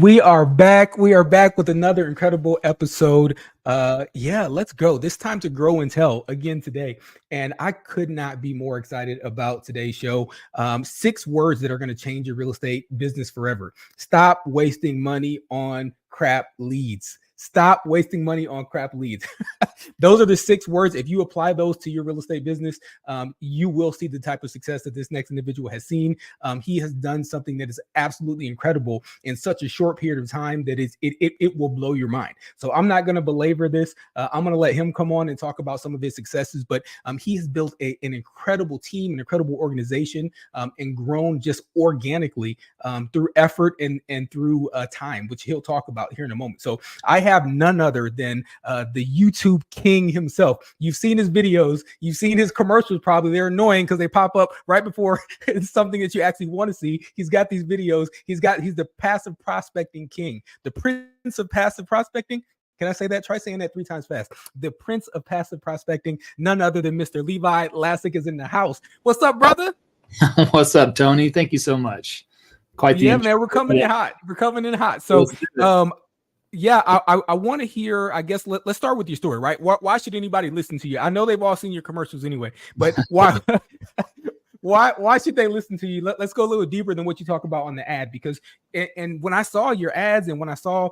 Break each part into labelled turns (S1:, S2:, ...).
S1: We are back. We are back with another incredible episode. Let's go. This time to grow and tell again today. And I could not be more excited about today's show. 6 words that are going to change your real estate business forever. Stop wasting money on crap leads. Stop wasting money on crap leads. Those are the 6 words. If you apply those to your real estate business, you will see the type of success that this next individual has seen. He has done something that is absolutely incredible in such a short period of time that it will blow your mind. So I'm not going to belabor this. I'm going to let him come on and talk about some of his successes, but he has built an incredible team, an incredible organization, and grown just organically through effort and through time, which he'll talk about here in a moment. So I have none other than the YouTube king himself. You've seen his videos, you've seen his commercials. Probably they're annoying because they pop up right before it's something that you actually want to see. He's got these videos. He's the passive prospecting king, the prince of passive prospecting. Can I say that? Try saying that 3 times fast. The prince of passive prospecting, none other than Mr. Levi Lassick is in the house. What's up, brother?
S2: What's up, Tony? Thank you so much.
S1: Man, we're coming in hot. We're coming in hot. So, I want to hear, I guess, let's start with your story, right? Why should anybody listen to you? I know they've all seen your commercials anyway, but why why should they listen to you? Let's go a little deeper than what you talk about on the ad, because and when I saw your ads and when I saw,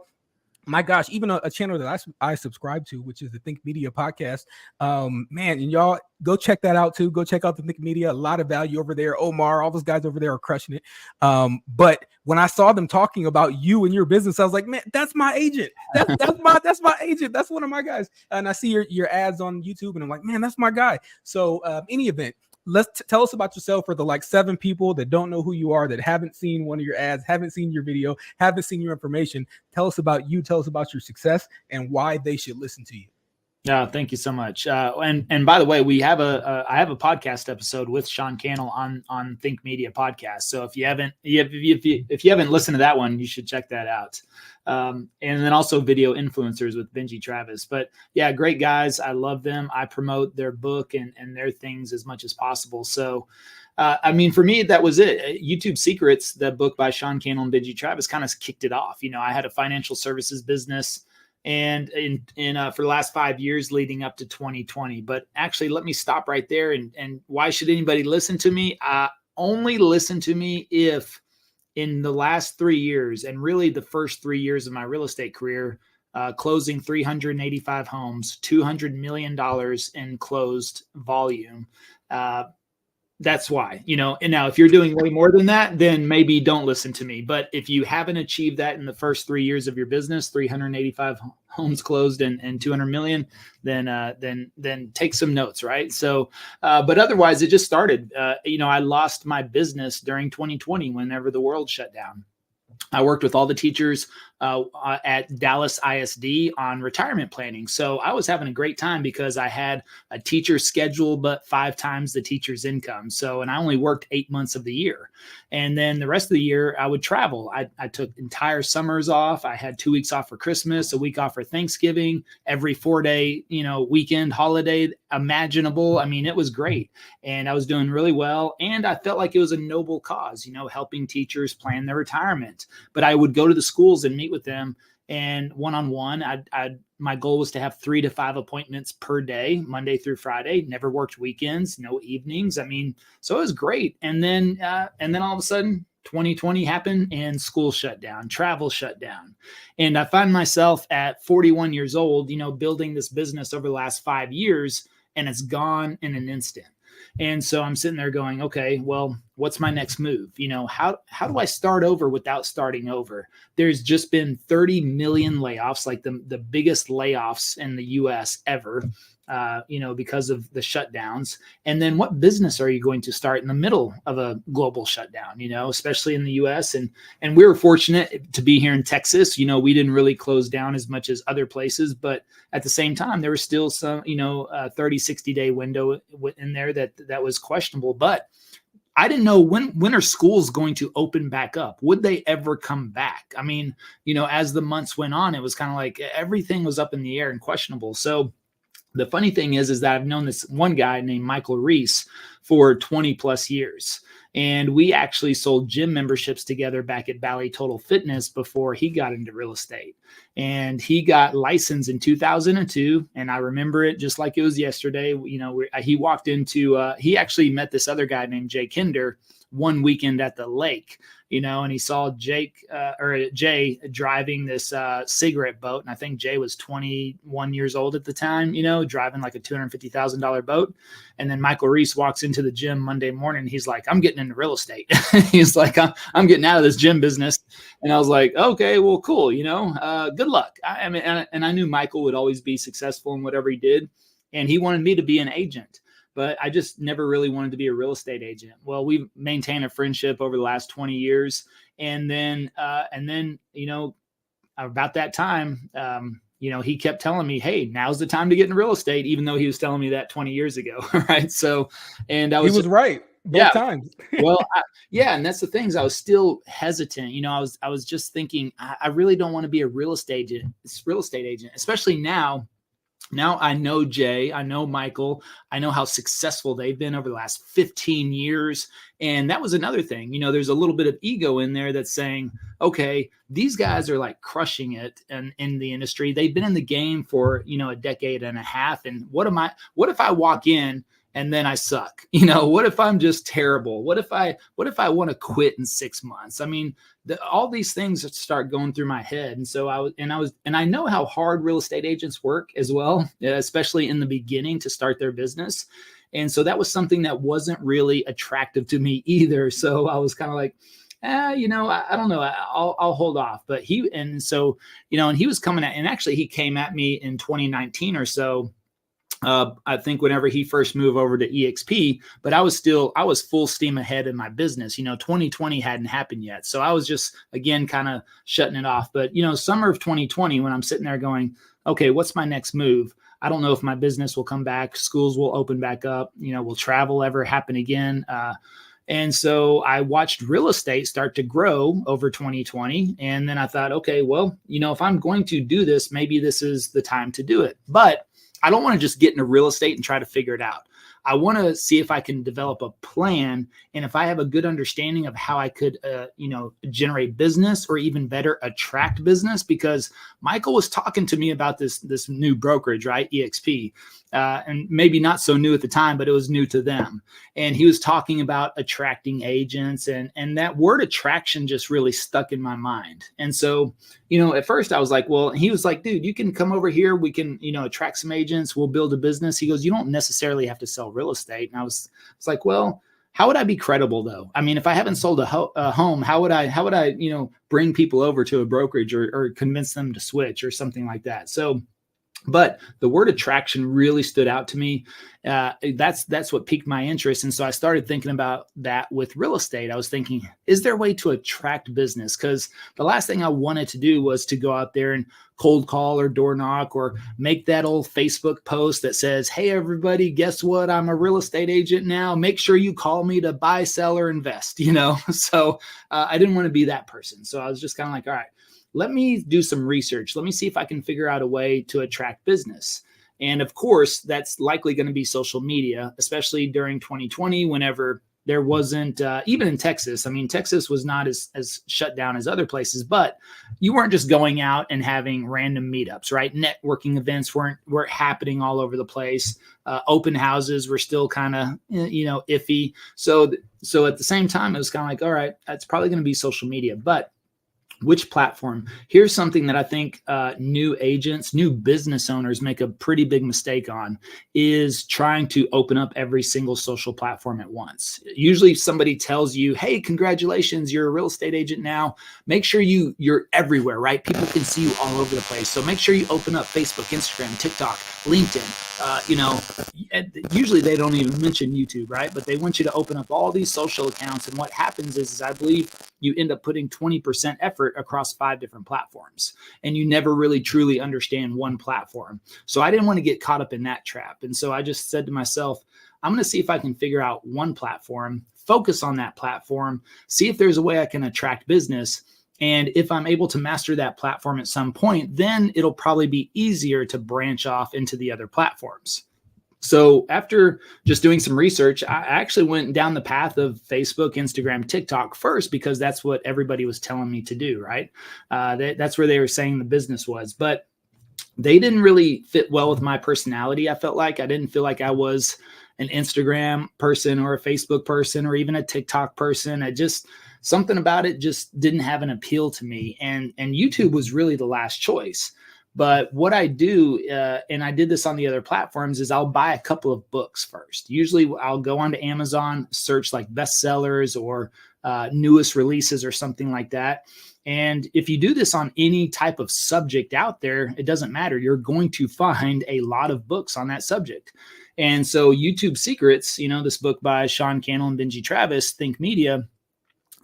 S1: my gosh, even a channel that I subscribe to, which is the Think Media podcast, man, and y'all go check that out too. Go check out the Think Media. A lot of value over there. Omar, all those guys over there are crushing it. But when I saw them talking about you and your business, I was like, man, that's my agent. That's my agent. That's one of my guys. And I see your ads on YouTube, and I'm like, man, that's my guy. So any event. Tell us about yourself for the 7 people that don't know who you are, that haven't seen one of your ads, haven't seen your video, haven't seen your information. Tell us about you. Tell us about your success and why they should listen to you.
S2: Yeah, thank you so much. And by the way, I have a podcast episode with Sean Cannell on Think Media podcast. So if you haven't listened to that one, you should check that out. And then also Video Influencers with Benji Travis. But yeah, great guys. I love them. I promote their book and their things as much as possible. So for me, that was it. YouTube Secrets, the book by Sean Cannell and Benji Travis, kind of kicked it off. I had a financial services business, and for the last 5 years leading up to 2020. But actually, let me stop right there. And why should anybody listen to me? Only listen to me if in the last 3 years, and really the first 3 years of my real estate career, closing 385 homes, $200 million in closed volume. That's why, and now if you're doing way more than that, then maybe don't listen to me. But if you haven't achieved that in the first 3 years of your business, 385 homes closed and 200 million, then take some notes. Right. So, but otherwise it just started, I lost my business during 2020, whenever the world shut down. I worked with all the teachers at Dallas ISD on retirement planning. So I was having a great time because I had a teacher schedule, but 5 times the teacher's income. So, and I only worked 8 months of the year. And then the rest of the year I would travel. I took entire summers off. I had 2 weeks off for Christmas, a week off for Thanksgiving, every 4-day, weekend holiday imaginable. I mean, it was great. And I was doing really well. And I felt like it was a noble cause, helping teachers plan their retirement. But I would go to the schools and meet with them, and one-on-one, my goal was to have 3 to 5 appointments per day, Monday through Friday. Never worked weekends, no evenings. So it was great. And then all of a sudden, 2020 happened and school shut down, travel shut down. And I find myself at 41 years old, building this business over the last 5 years, and it's gone in an instant. And so I'm sitting there going, okay, well, what's my next move? How do I start over without starting over? There's just been 30 million layoffs, like the biggest layoffs in the US ever, because of the shutdowns. And then what business are you going to start in the middle of a global shutdown, especially in the US? And we were fortunate to be here in Texas. We didn't really close down as much as other places, but at the same time, there was still some, 30, 60-day window in there that was questionable. But I didn't know when are schools going to open back up? Would they ever come back? As the months went on, it was kind of like everything was up in the air and questionable. So The funny thing is that I've known this one guy named Michael Reese for 20 plus years. And we actually sold gym memberships together back at Bally Total Fitness before he got into real estate. And he got licensed in 2002. And I remember it just like it was yesterday. He walked into, he actually met this other guy named Jay Kinder one weekend at the lake, and he saw Jay driving this cigarette boat. And I think Jay was 21 years old at the time, driving like a $250,000 boat. And then Michael Reese walks into the gym Monday morning. He's like, I'm getting into real estate. He's like, I'm getting out of this gym business. And I was like, okay, well, cool. Good luck. I mean, and I knew Michael would always be successful in whatever he did. And he wanted me to be an agent. But I just never really wanted to be a real estate agent. Well, we've maintained a friendship over the last 20 years. And then, about that time, he kept telling me, hey, now's the time to get in real estate, even though he was telling me that 20 years ago. Right. So, and he
S1: was right both times.
S2: Well, and that's the things. I was still hesitant. I was just thinking, I really don't want to be a real estate agent, especially now. Now I know Jay, I know Michael, I know how successful they've been over the last 15 years. And that was another thing, there's a little bit of ego in there that's saying, okay, these guys are like crushing it in the industry. They've been in the game for, a decade and a half. And what if I walk in and then I suck? What if I'm just terrible? What if I want to quit in 6 months? I mean, all these things start going through my head. And so I know how hard real estate agents work as well, especially in the beginning to start their business. And so that was something that wasn't really attractive to me either. So I was kind of like, I don't know. I'll hold off. But he was coming at, and actually he came at me in 2019 or so. I think whenever he first moved over to EXP, but I was full steam ahead in my business. 2020 hadn't happened yet. So I was just, again, kind of shutting it off. But, summer of 2020, when I'm sitting there going, okay, what's my next move? I don't know if my business will come back. Schools will open back up. Will travel ever happen again? And so I watched real estate start to grow over 2020. And then I thought, okay, well, if I'm going to do this, maybe this is the time to do it. But I don't want to just get into real estate and try to figure it out. I want to see if I can develop a plan. And if I have a good understanding of how I could, generate business, or even better, attract business, because Michael was talking to me about this new brokerage, right? EXP. And maybe not so new at the time, but it was new to them. And he was talking about attracting agents, and that word attraction just really stuck in my mind. And so, at first I was like, well, he was like, dude, you can come over here. We can, attract some agents. We'll build a business. He goes, you don't necessarily have to sell real estate. And I was like, well, how would I be credible though? I mean, if I haven't sold a home, how would I, bring people over to a brokerage or convince them to switch or something like that? So, but the word attraction really stood out to me. That's what piqued my interest. And so I started thinking about that with real estate. I was thinking, is there a way to attract business? Because the last thing I wanted to do was to go out there and cold call or door knock or make that old Facebook post that says, hey, everybody, guess what? I'm a real estate agent now. Make sure you call me to buy, sell, or invest, So I didn't want to be that person. So I was just kind of like, all right, let me do some research. Let me see if I can figure out a way to attract business. And of course, that's likely going to be social media, especially during 2020, whenever there wasn't, even in Texas. I mean, Texas was not as shut down as other places, but you weren't just going out and having random meetups, right? Networking events weren't happening all over the place. Open houses were still kind of, iffy. So at the same time, it was kind of like, all right, it's probably going to be social media, but which platform? Here's something that I think new agents, new business owners make a pretty big mistake on, is trying to open up every single social platform at once. Usually somebody tells you, hey, congratulations, you're a real estate agent now. Make sure you're everywhere, right? People can see you all over the place. So make sure you open up Facebook, Instagram, TikTok, LinkedIn. Usually they don't even mention YouTube, right? But they want you to open up all these social accounts. And what happens is I believe you end up putting 20% effort across 5 different platforms, and you never really truly understand one platform. So I didn't want to get caught up in that trap. And so I just said to myself, I'm going to see if I can figure out one platform, focus on that platform, see if there's a way I can attract business. And if I'm able to master that platform at some point, then it'll probably be easier to branch off into the other platforms. So after just doing some research, I actually went down the path of Facebook, Instagram, TikTok first, because that's what everybody was telling me to do, right? That's where they were saying the business was. But they didn't really fit well with my personality. I felt like I didn't feel like I was an Instagram person or a Facebook person or even a TikTok person. Something about it just didn't have an appeal to me. And YouTube was really the last choice. But what I do, and I did this on the other platforms, is I'll buy a couple of books first. Usually I'll go onto Amazon, search like bestsellers or newest releases or something like that. And if you do this on any type of subject out there, it doesn't matter. You're going to find a lot of books on that subject. And so YouTube Secrets, this book by Sean Cannell and Benji Travis, Think Media,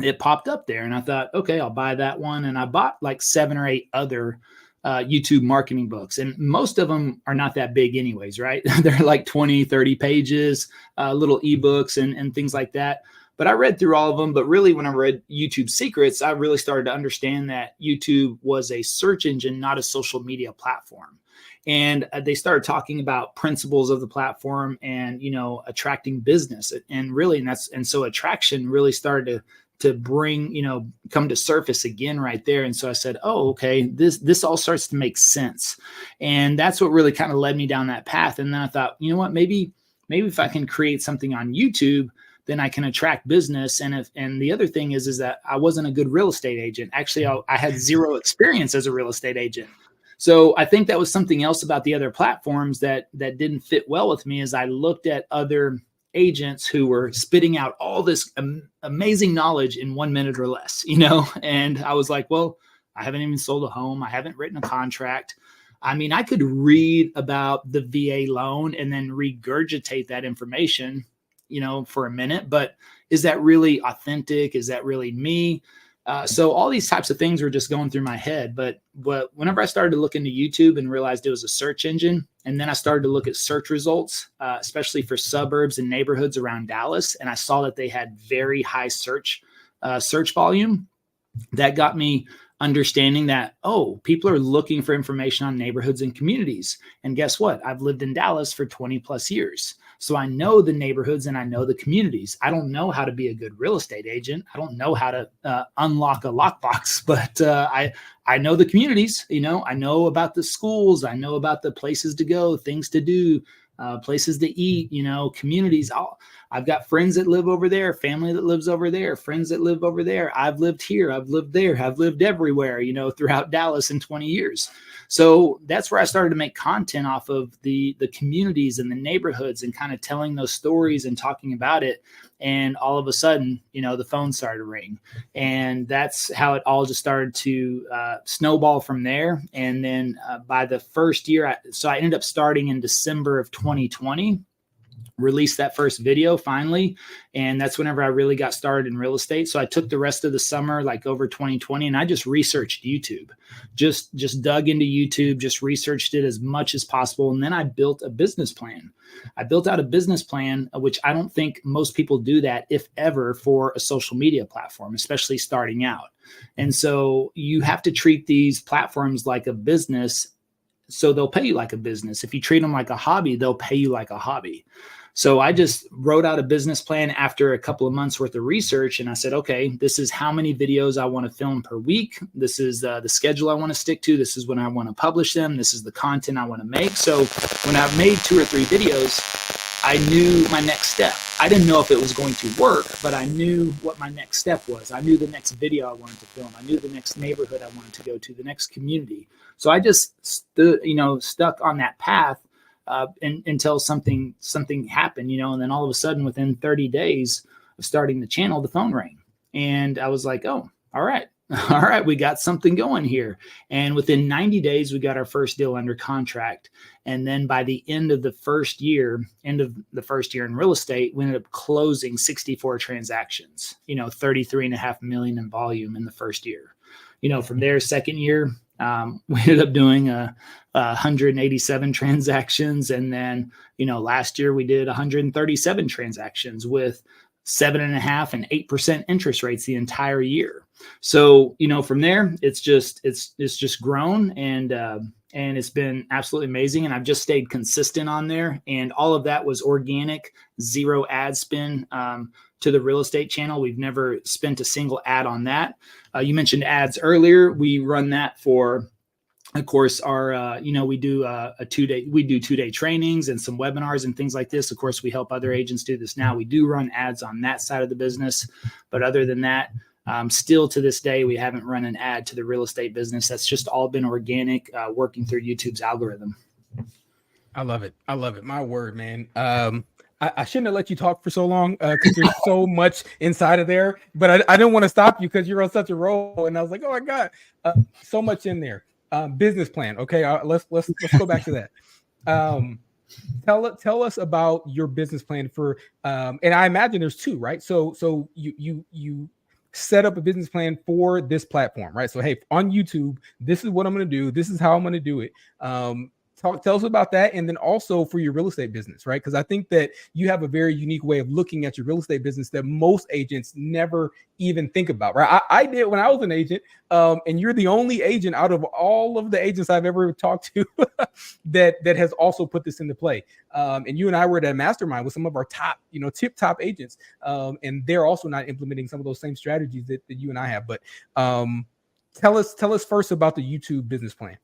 S2: it popped up there. And I thought, okay, I'll buy that one. And I bought like 7 or 8 other YouTube marketing books. And most of them are not that big anyways, right? They're like 20, 30 pages, little ebooks and things like that. But I read through all of them. But really, when I read YouTube Secrets, I really started to understand that YouTube was a search engine, not a social media platform. And they started talking about principles of the platform and, attracting business. And so attraction really started to bring, come to surface again right there. And so I said, oh, okay, this all starts to make sense. And that's what really kind of led me down that path. And then I thought, you know what, maybe if I can create something on YouTube, then I can attract business. And the other thing is that I wasn't a good real estate agent. Actually, I had zero experience as a real estate agent. So I think that was something else about the other platforms that didn't fit well with me. As I looked at other agents who were spitting out all this amazing knowledge in 1 minute or less, and I was like, well, I haven't even sold a home. I haven't written a contract. I mean, I could read about the VA loan and then regurgitate that information, for a minute, but is that really authentic? Is that really me? So all these types of things were just going through my head. But whenever I started to look into YouTube and realized it was a search engine, and then I started to look at search results, especially for suburbs and neighborhoods around Dallas, and I saw that they had very high search volume, that got me understanding that, people are looking for information on neighborhoods and communities. And guess what? I've lived in Dallas for 20 plus years. So I know the neighborhoods and I know the communities. I don't know how to be a good real estate agent. I don't know how to unlock a lockbox, but I know the communities. I know about the schools. I know about the places to go, things to do, places to eat, communities. I've got friends that live over there, family that lives over there, friends that live over there. I've lived here. I've lived there. I've lived everywhere, throughout Dallas in 20 years. So that's where I started to make content off of the communities and the neighborhoods and kind of telling those stories and talking about it. And all of a sudden, the phone started to ring. And that's how it all just started to snowball from there. And then by the first year, I ended up starting in December of 2020. Released that first video finally. And that's whenever I really got started in real estate. So I took the rest of the summer, like over 2020, and I just researched YouTube, just dug into YouTube, just researched it as much as possible. And then I built a business plan. I built out a business plan, which I don't think most people do that, if ever, for a social media platform, especially starting out. And so you have to treat these platforms like a business. So they'll pay you like a business. If you treat them like a hobby, they'll pay you like a hobby. So I just wrote out a business plan after a couple of months worth of research. And I said, okay, this is how many videos I want to film per week. This is the schedule I want to stick to. This is when I want to publish them. This is the content I want to make. So when I've made 2 or 3 videos, I knew my next step. I didn't know if it was going to work, but I knew what my next step was. I knew the next video I wanted to film. I knew the next neighborhood I wanted to go to, the next community. So I just stuck on that path until something happened, and then all of a sudden within 30 days of starting the channel, the phone rang. And I was like, oh, all right, we got something going here. And within 90 days, we got our first deal under contract. And then by the end of the first year in real estate, we ended up closing 64 transactions, 33.5 million in volume in the first year. From there, second year, we ended up doing 187 transactions. And then, last year we did 137 transactions with 7.5% and 8% interest rates the entire year. So, from there, it's just grown, and it's been absolutely amazing. And I've just stayed consistent on there. And all of that was organic, zero ad spend to the real estate channel. We've never spent a single ad on that. You mentioned ads earlier. We run that for, of course, our, we do two-day trainings and some webinars and things like this. Of course, we help other agents do this now. We do run ads on that side of the business. But other than that, still to this day, we haven't run an ad to the real estate business. That's just all been organic, working through YouTube's algorithm.
S1: I love it. I love it. My word, man. I shouldn't have let you talk for so long because there's so much inside of there. But I didn't want to stop you because you're on such a roll. And I was like, oh my God, so much in there. Business plan. Okay, let's go back to that. Tell us about your business plan for, and I imagine there's two, right? So you set up a business plan for this platform, right? So hey, on YouTube, this is what I'm going to do. This is how I'm going to do it. Tell us about that, and then also for your real estate business, right? Because I think that you have a very unique way of looking at your real estate business that most agents never even think about, right? I did when I was an agent, and you're the only agent out of all of the agents I've ever talked to that has also put this into play. And you and I were at a mastermind with some of our top, top agents, and they're also not implementing some of those same strategies that you and I have. But tell us first about the YouTube business plan.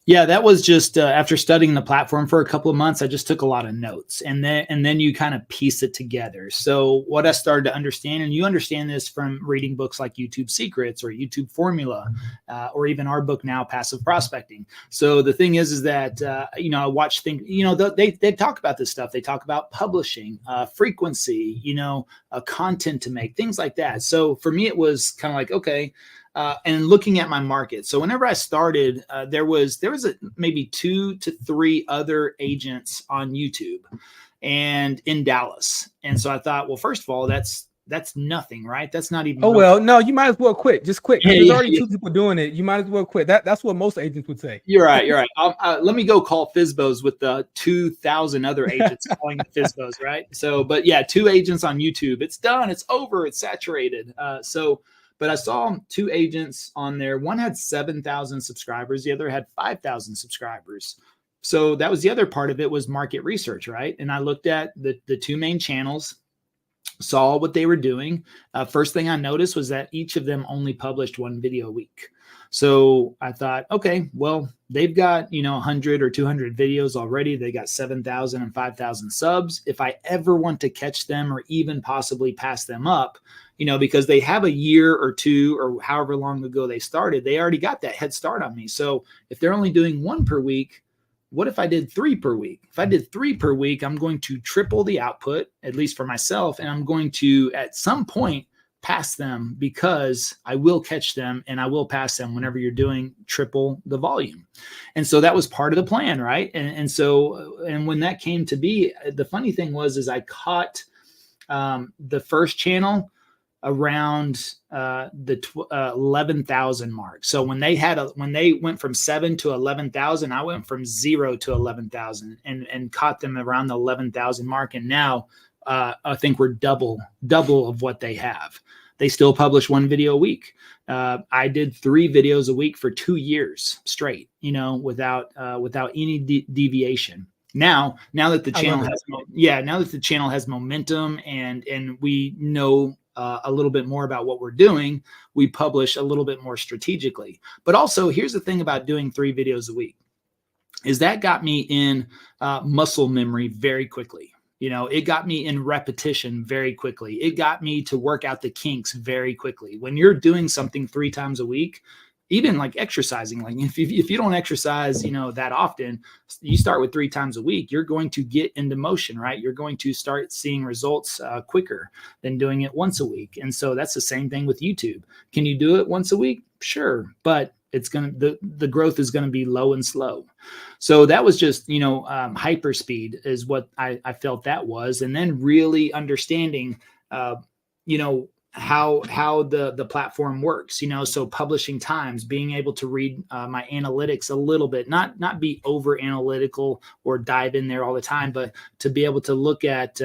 S2: Yeah, that was just after studying the platform for a couple of months, I just took a lot of notes, and then you kind of piece it together. So what I started to understand, and you understand this from reading books like YouTube Secrets or YouTube Formula, or even our book now, Passive Prospecting. So the thing is that I watch things. They talk about this stuff. They talk about publishing, frequency, content to make, things like that. So for me, it was kind of like, okay. And looking at my market. So whenever I started, there was maybe 2 to 3 other agents on YouTube and in Dallas. And so I thought, well, first of all, that's nothing, right? That's not even.
S1: Oh, well, no, you might as well quit. Just quit. There's already 2 people doing it. You might as well quit. That's what most agents would say.
S2: You're right. Let me go call FSBOs with the 2,000 other agents calling the FSBOs, right? So, but yeah, 2 agents on YouTube. It's done. It's over. It's saturated. But I saw 2 agents on there. One had 7,000 subscribers. The other had 5,000 subscribers. So that was the other part of it, was market research, right? And I looked at the 2 main channels, saw what they were doing. First thing I noticed was that each of them only published 1 video a week. So I thought, okay, well, they've got, 100 or 200 videos already. They got 7,000 and 5,000 subs. If I ever want to catch them or even possibly pass them up, because they have a year or 2 or however long ago they started, they already got that head start on me. So if they're only doing 1 per week, what if I did 3 per week? If I did 3 per week, I'm going to triple the output, at least for myself. And I'm going to, at some point, pass them, because I will catch them and I will pass them whenever you're doing triple the volume. And so that was part of the plan, right? And when that came to be, the funny thing was I caught the first channel around the 11,000 mark. So when they went from 7 to 11,000, I went from 0 to 11,000 and caught them around the 11,000 mark. And now I think we're double of what they have. They still publish 1 video a week. I did 3 videos a week for 2 years straight, without any deviation. Now that the channel has momentum and we know a little bit more about what we're doing, we publish a little bit more strategically. But also, here's the thing about doing 3 videos a week, is that got me in muscle memory very quickly. It got me in repetition very quickly. It got me to work out the kinks very quickly. When you're doing something 3 times a week, even like exercising, like if you don't exercise, that often, you start with 3 times a week, you're going to get into motion, right? You're going to start seeing results quicker than doing it once a week. And so that's the same thing with YouTube. Can you do it once a week? Sure. But the growth is going to be low and slow. So that was just, hyper speed is what I felt that was. And then really understanding, how the platform works, so publishing times, being able to read my analytics a little bit, not be over analytical or dive in there all the time, but to be able to look at,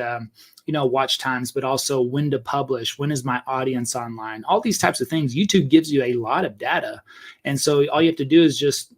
S2: watch times, but also when to publish, when is my audience online, all these types of things. YouTube gives you a lot of data. And so all you have to do is just,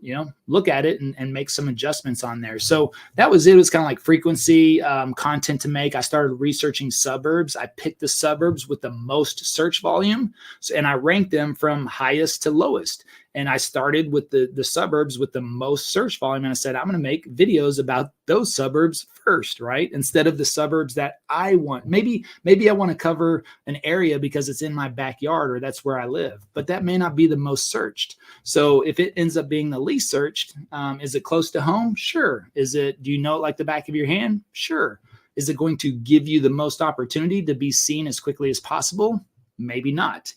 S2: look at it and make some adjustments on there. So that was it. It was kind of like frequency, content to make. I started researching suburbs. I picked the suburbs with the most search volume. And I ranked them from highest to lowest. And I started with the suburbs with the most search volume. And I said, I'm going to make videos about those suburbs first, right? Instead of the suburbs that I want. Maybe I want to cover an area because it's in my backyard or that's where I live, but that may not be the most searched. So if it ends up being the least searched, is it close to home? Sure. Do you know it like the back of your hand? Sure. Is it going to give you the most opportunity to be seen as quickly as possible? Maybe not,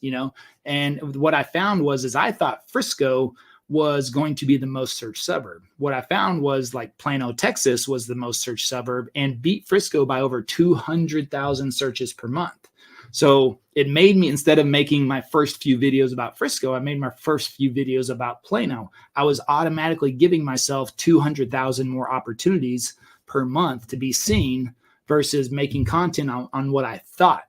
S2: And what I found was I thought Frisco was going to be the most searched suburb. What I found was like Plano, Texas was the most searched suburb and beat Frisco by over 200,000 searches per month. So it made me, instead of making my first few videos about Frisco, I made my first few videos about Plano. I was automatically giving myself 200,000 more opportunities per month to be seen versus making content on what I thought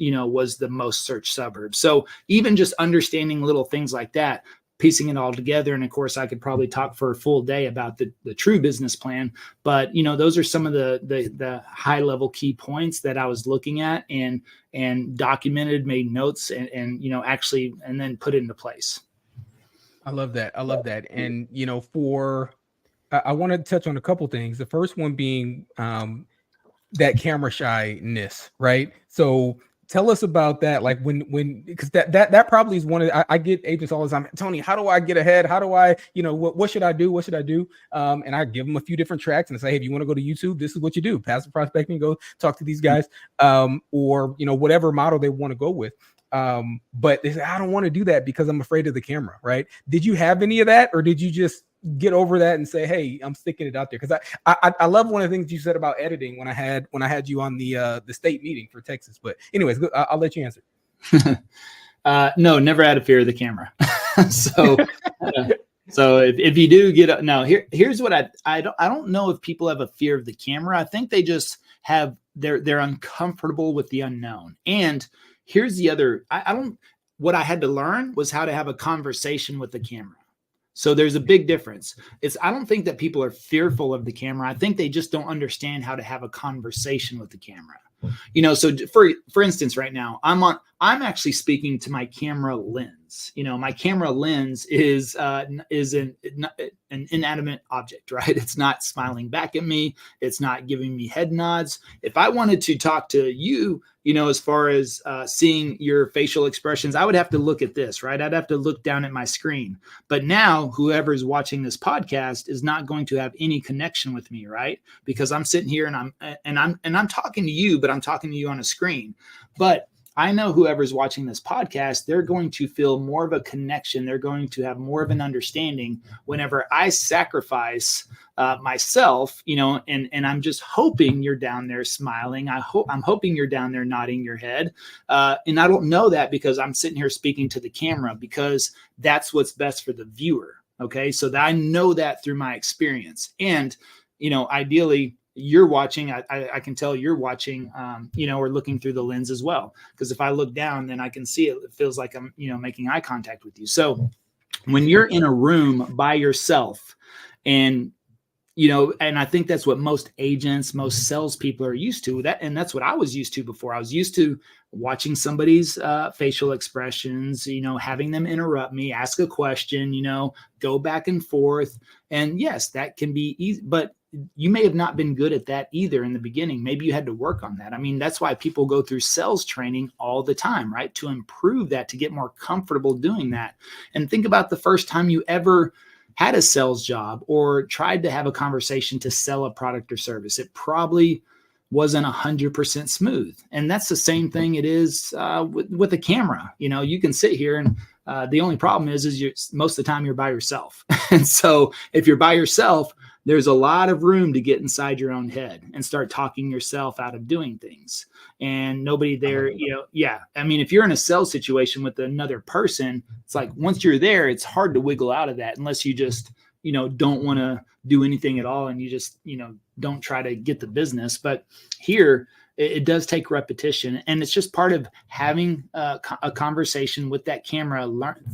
S2: was the most searched suburb. So even just understanding little things like that, piecing it all together. And of course, I could probably talk for a full day about the true business plan. But, those are some of the high level key points that I was looking at and documented, made notes and then put it into place.
S1: I love that. And, I want to touch on a couple things. The first one being that camera shyness, right? So tell us about that. Like because that probably is one of I get agents all the time. Tony, how do I get ahead? How do I, what should I do? What should I do? And I give them a few different tracks and say, hey, if you want to go to YouTube, this is what you do. Passive prospecting, go talk to these guys, or whatever model they want to go with. But they say, I don't want to do that because I'm afraid of the camera, right? Did you have any of that, or did you just get over that and say, hey, I'm sticking it out there? Because I love one of the things you said about editing when I had you on the state meeting for Texas. But anyways, I'll let you answer.
S2: No, never had a fear of the camera. So if you do get no, here's what I don't know if people have a fear of the camera. I think they just have they're uncomfortable with the unknown. And here's the other, what I had to learn was how to have a conversation with the camera. So there's a big difference. I don't think that people are fearful of the camera. I think they just don't understand how to have a conversation with the camera. So for instance, right now I'm actually speaking to my camera lens. My camera lens is an inanimate object, right? It's not smiling back at me. It's not giving me head nods. If I wanted to talk to you, as far as seeing your facial expressions, I would have to look at this, right? I'd have to look down at my screen. But now whoever's watching this podcast is not going to have any connection with me, right? Because I'm sitting here and I'm talking to you, but I'm talking to you on a screen. But I know whoever's watching this podcast, they're going to feel more of a connection. They're going to have more of an understanding whenever I sacrifice myself, and I'm just hoping you're down there smiling. I'm hoping you're down there nodding your head. And I don't know that because I'm sitting here speaking to the camera, because that's what's best for the viewer. Okay. So that I know that through my experience. And, ideally, you're watching, I can tell you're watching, or looking through the lens as well. Because if I look down, then I can see it. It feels like I'm, making eye contact with you. So when you're in a room by yourself and, and I think that's what most agents, most salespeople are used to. And that's what I was used to before. I was used to watching somebody's facial expressions, having them interrupt me, ask a question, go back and forth. And yes, that can be easy, but you may have not been good at that either in the beginning. Maybe you had to work on that. I mean, that's why people go through sales training all the time, right? To improve that, to get more comfortable doing that. And think about the first time you ever had a sales job or tried to have a conversation to sell a product or service. It probably wasn't 100% smooth. And that's the same thing it is with a camera. You can sit here and the only problem is most of the time you're by yourself. And so if you're by yourself, there's a lot of room to get inside your own head and start talking yourself out of doing things. And nobody there, I mean, if you're in a sales situation with another person, it's like, once you're there, it's hard to wiggle out of that unless you just, don't want to do anything at all. And you just, don't try to get the business. But here, it does take repetition, and it's just part of having a conversation with that camera,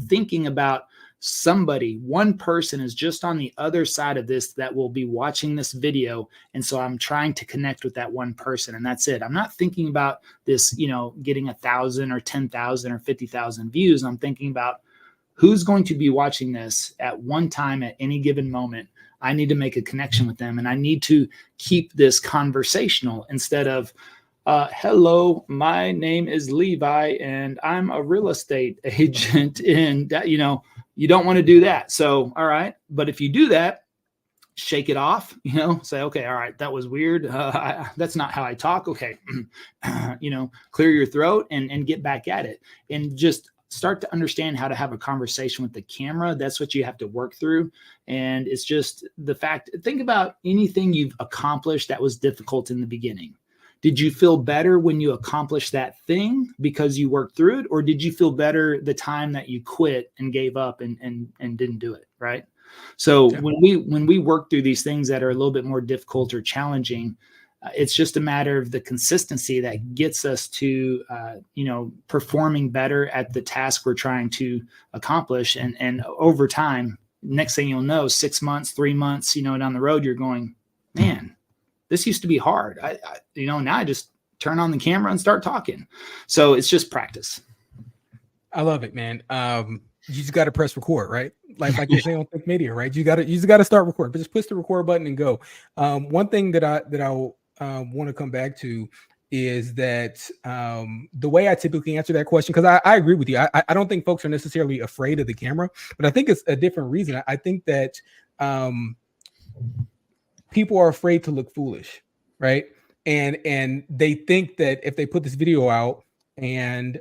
S2: thinking about somebody, one person is just on the other side of this that will be watching this video. And so I'm trying to connect with that one person, and that's it. I'm not thinking about this, getting 1,000 or 10,000 or 50,000 views. I'm thinking about who's going to be watching this at one time at any given moment. I need to make a connection with them, and I need to keep this conversational instead of, hello, my name is Levi and I'm a real estate agent. And that, you don't want to do that. So, all right. But if you do that, shake it off, say, okay, all right, that was weird. That's not how I talk. Okay. Clear your throat and get back at it, and just start to understand how to have a conversation with the camera. That's what you have to work through. And it's just the fact, think about anything you've accomplished that was difficult in the beginning. Did you feel better when you accomplished that thing because you worked through it? Or did you feel better the time that you quit and gave up and didn't do it? Right. So yeah. when we work through these things that are a little bit more difficult or challenging, it's just a matter of the consistency that gets us to, performing better at the task we're trying to accomplish. And over time, next thing you'll know, 6 months, 3 months, down the road, you're going, man, this used to be hard. Now I just turn on the camera and start talking. So it's just practice.
S1: I love it, man. You just got to press record, right? Like you're saying on Think Media, right? You just got to start recording, but just push the record button and go. One thing that I want to come back to is that the way I typically answer that question, because I agree with you. I don't think folks are necessarily afraid of the camera, but I think it's a different reason. I think that people are afraid to look foolish, right? And they think that if they put this video out and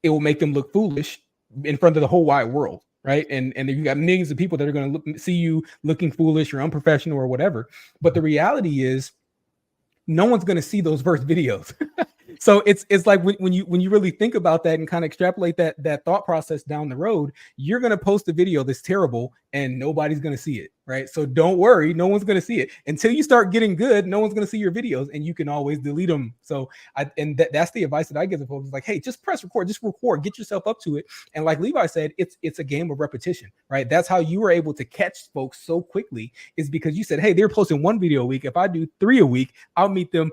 S1: it will make them look foolish in front of the whole wide world, right? And you got millions of people that are going to see you looking foolish or unprofessional or whatever. But the reality is, no one's going to see those first videos. So it's like when you really think about that and kind of extrapolate that thought process down the road, you're going to post a video that's terrible and nobody's going to see it, right? So don't worry, no one's going to see it until you start getting good. No one's going to see your videos, and you can always delete them. So that's the advice that I give to folks. Like, hey, just press record, get yourself up to it. And like Levi said, it's a game of repetition, right? That's how you were able to catch folks so quickly, is because you said, hey, they're posting 1 video a week. If I do 3 a week, I'll meet them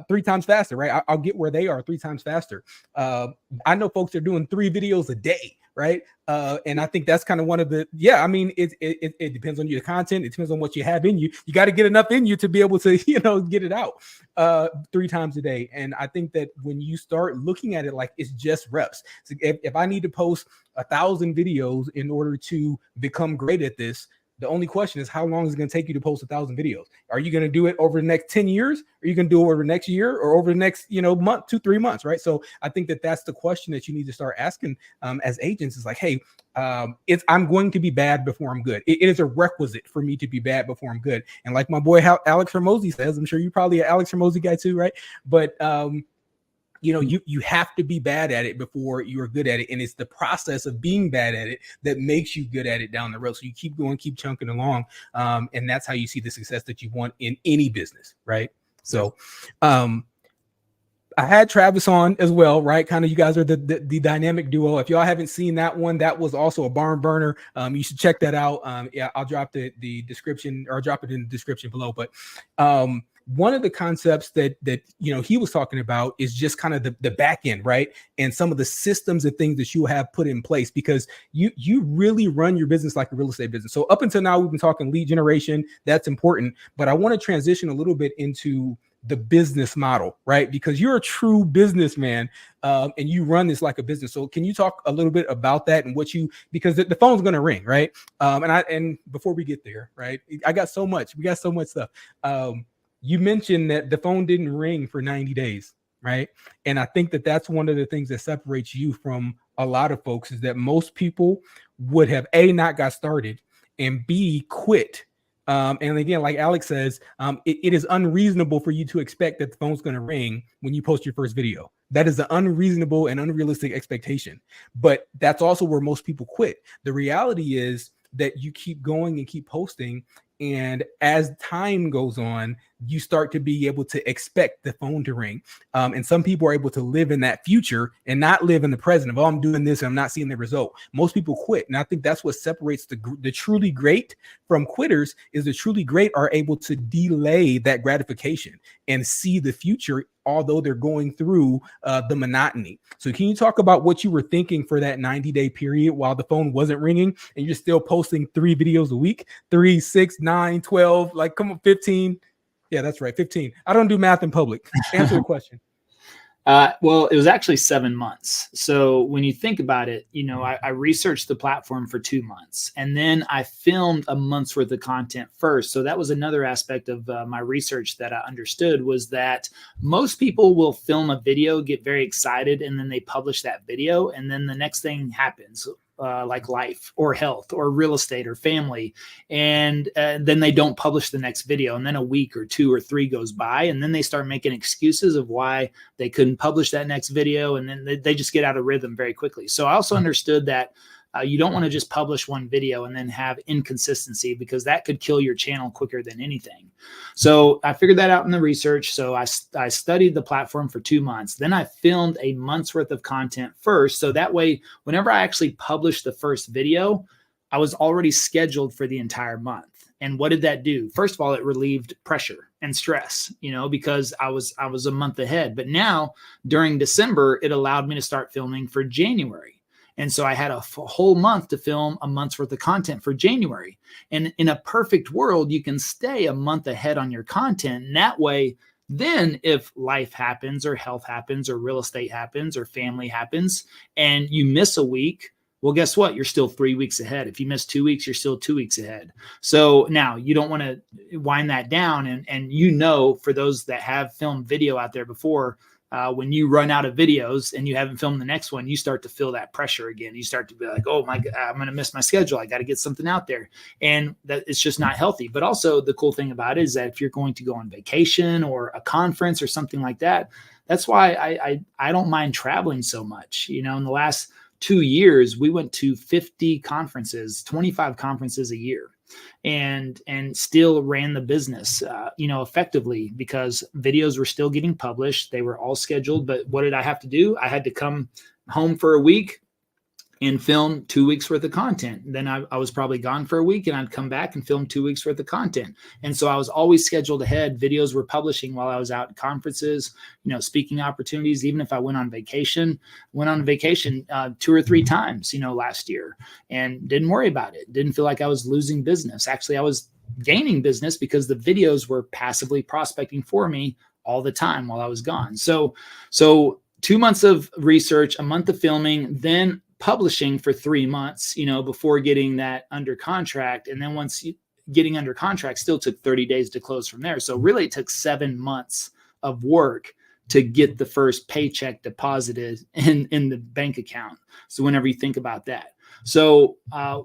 S1: 3 times faster, right? I'll get where they are 3 times faster. I know folks are doing 3 videos a day, right? And I think that's kind of one of the, it depends on your content. It depends on what you have in you. You got to get enough in you to be able to, get it out 3 times a day. And I think that when you start looking at it like it's just reps, so if I need to post 1,000 videos in order to become great at this, the only question is, how long is it going to take you to post 1,000 videos? Are you going to do it over the next 10 years? Are you going to do it over the next year or over the next, month, 2-3 months, right? So I think that that's the question that you need to start asking as agents, is like, hey, I'm going to be bad before I'm good. It is a requisite for me to be bad before I'm good. And like my boy Alex Hormozy says, I'm sure you're probably an Alex Hormozy guy too, right? But you have to be bad at it before you're good at it. And it's the process of being bad at it that makes you good at it down the road. So you keep going, keep chunking along. And that's how you see the success that you want in any business, right? So I had Travis on as well, right? Kind of, you guys are the dynamic duo. If y'all haven't seen that one, that was also a barn burner. You should check that out. I'll drop the description, or I'll drop it in the description below. But one of the concepts that he was talking about is just kind of the back end, right? And some of the systems and things that you have put in place, because you really run your business like a real estate business. So up until now, we've been talking lead generation. That's important. But I want to transition a little bit into the business model, right? Because you're a true businessman and you run this like a business. So can you talk a little bit about that and because the phone's going to ring, right? And before we get there, right? We got so much stuff. You mentioned that the phone didn't ring for 90 days, right? And I think that that's one of the things that separates you from a lot of folks, is that most people would have not got started, and B, quit. And again, like Alex says, it is unreasonable for you to expect that the phone's going to ring when you post your first video. That is an unreasonable and unrealistic expectation. But that's also where most people quit. The reality is that you keep going and keep posting. And as time goes on, you start to be able to expect the phone to ring. And some people are able to live in that future and not live in the present of, oh, I'm doing this and I'm not seeing the result. Most people quit. And I think that's what separates the truly great from quitters, is the truly great are able to delay that gratification and see the future, although they're going through the monotony. So can you talk about what you were thinking for that 90-day period while the phone wasn't ringing and you're still posting 3 videos a week, 3, 6, 9, 12, like come on, 15? Yeah, that's right. 15. I don't do math in public. Answer the question.
S2: Well, it was actually 7 months. So when you think about it, I researched the platform for 2 months, and then I filmed a month's worth of content first. So that was another aspect of my research that I understood, was that most people will film a video, get very excited, and then they publish that video. And then the next thing happens, like life or health or real estate or family. And then they don't publish the next video. And then a week or 2 or 3 goes by, and then they start making excuses of why they couldn't publish that next video. And then they just get out of rhythm very quickly. So I also understood that you don't want to just publish one video and then have inconsistency, because that could kill your channel quicker than anything. So I figured that out in the research. So I studied the platform for 2 months. Then I filmed a month's worth of content first. So that way, whenever I actually published the first video, I was already scheduled for the entire month. And what did that do? First of all, it relieved pressure and stress, because I was a month ahead. But now during December, it allowed me to start filming for January. And so I had a whole month to film a month's worth of content for January. And in a perfect world, you can stay a month ahead on your content. And that way, then if life happens or health happens or real estate happens or family happens and you miss a week, well, guess what? You're still 3 weeks ahead. If you miss 2 weeks, you're still 2 weeks ahead. So now you don't want to wind that down. And for those that have filmed video out there before, when you run out of videos and you haven't filmed the next one, you start to feel that pressure again. You start to be like, oh my God, I'm going to miss my schedule. I got to get something out there. And that it's just not healthy. But also the cool thing about it is that if you're going to go on vacation or a conference or something like that, that's why I don't mind traveling so much. In the last 2 years, we went to 50 conferences, 25 conferences a year. And still ran the business, effectively, because videos were still getting published. They were all scheduled. But what did I have to do? I had to come home for a week and film 2 weeks worth of content. Then I was probably gone for a week, and I'd come back and film 2 weeks worth of content. And so I was always scheduled ahead. Videos were publishing while I was out at conferences, speaking opportunities. Even if I went on vacation 2 or 3 times, last year, and didn't worry about it. Didn't feel like I was losing business. Actually, I was gaining business because the videos were passively prospecting for me all the time while I was gone. So 2 months of research, a month of filming, then publishing for 3 months, before getting that under contract. And then once getting under contract still took 30 days to close from there. So really it took 7 months of work to get the first paycheck deposited in the bank account. So whenever you think about that. So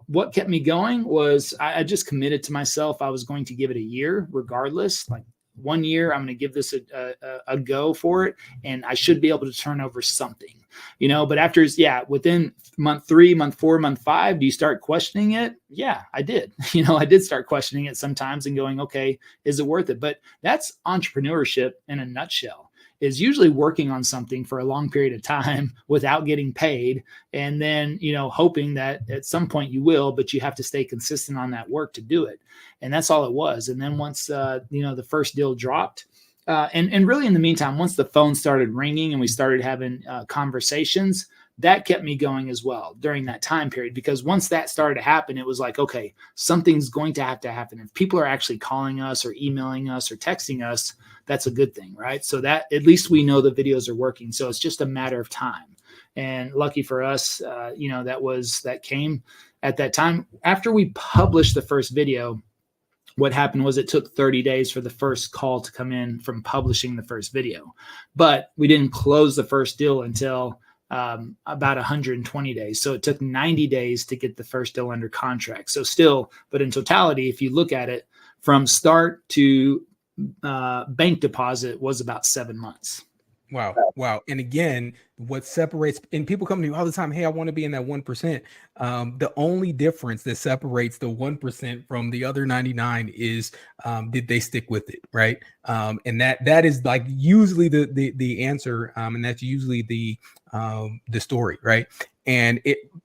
S2: what kept me going was I just committed to myself. I was going to give it a year regardless. Like 1 year, I'm going to give this a go for it, and I should be able to turn over something, but after, within month 3, month 4, month 5, do you start questioning it? Yeah, I did. I did start questioning it sometimes and going, okay, is it worth it? But that's entrepreneurship in a nutshell. Is usually working on something for a long period of time without getting paid. And then, hoping that at some point you will, but you have to stay consistent on that work to do it. And that's all it was. And then once, the first deal dropped, and really in the meantime, once the phone started ringing and we started having conversations, that kept me going as well during that time period, because once that started to happen, it was like, okay, something's going to happen. If people are actually calling us or emailing us or texting us, that's a good thing, right? So that at least we know the videos are working. So it's just a matter of time. And lucky for us, that came at that time. After we published the first video, what happened was it took 30 days for the first call to come in from publishing the first video. But we didn't close the first deal until about 120 days. So it took 90 days to get the first deal under contract. So still, but in totality, if you look at it from start to bank deposit was about 7 months.
S1: Wow. Wow. And again, what separates, and people come to me all the time, hey, I want to be in that 1%. The only difference that separates the 1% from the other 99 is did they stick with it, right? And that is like usually the answer, and that's usually the story, right? And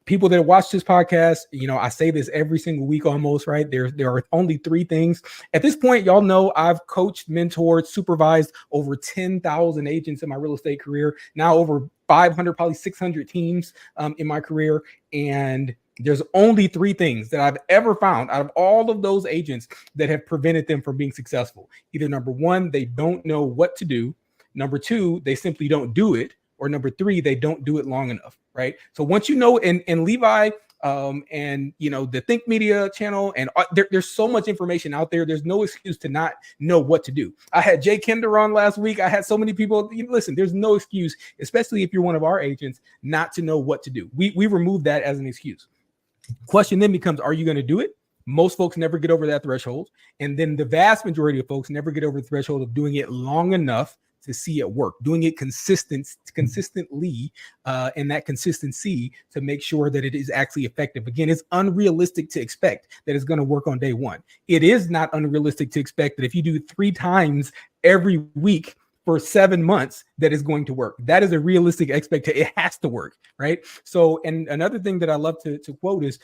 S1: people that watch this podcast, I say this every single week almost, right? There are only three things. At this point, y'all know I've coached, mentored, supervised over 10,000 agents in my real estate career, now over 500, probably 600 teams in my career. And there's only three things that I've ever found out of all of those agents that have prevented them from being successful. Either number one, they don't know what to do. Number two, they simply don't do it. Or number three, they don't do it long enough, right? So once you know, and Levi, and the Think Media channel, and there's so much information out there. There's no excuse to not know what to do. I had Jay Kinder on last week. I had so many people. Listen, there's no excuse, especially if you're one of our agents, not to know what to do. We remove that as an excuse. Question then becomes, are you going to do it? Most folks never get over that threshold. And then the vast majority of folks never get over the threshold of doing it long enough to see it work, doing it consistently, and that consistency to make sure that it is actually effective. Again, it's unrealistic to expect that it's going to work on day one. It is not unrealistic to expect that if you do 3 times every week for 7 months, that is going to work. That is a realistic expectation. It has to work, right? So, and another thing that I love to quote is,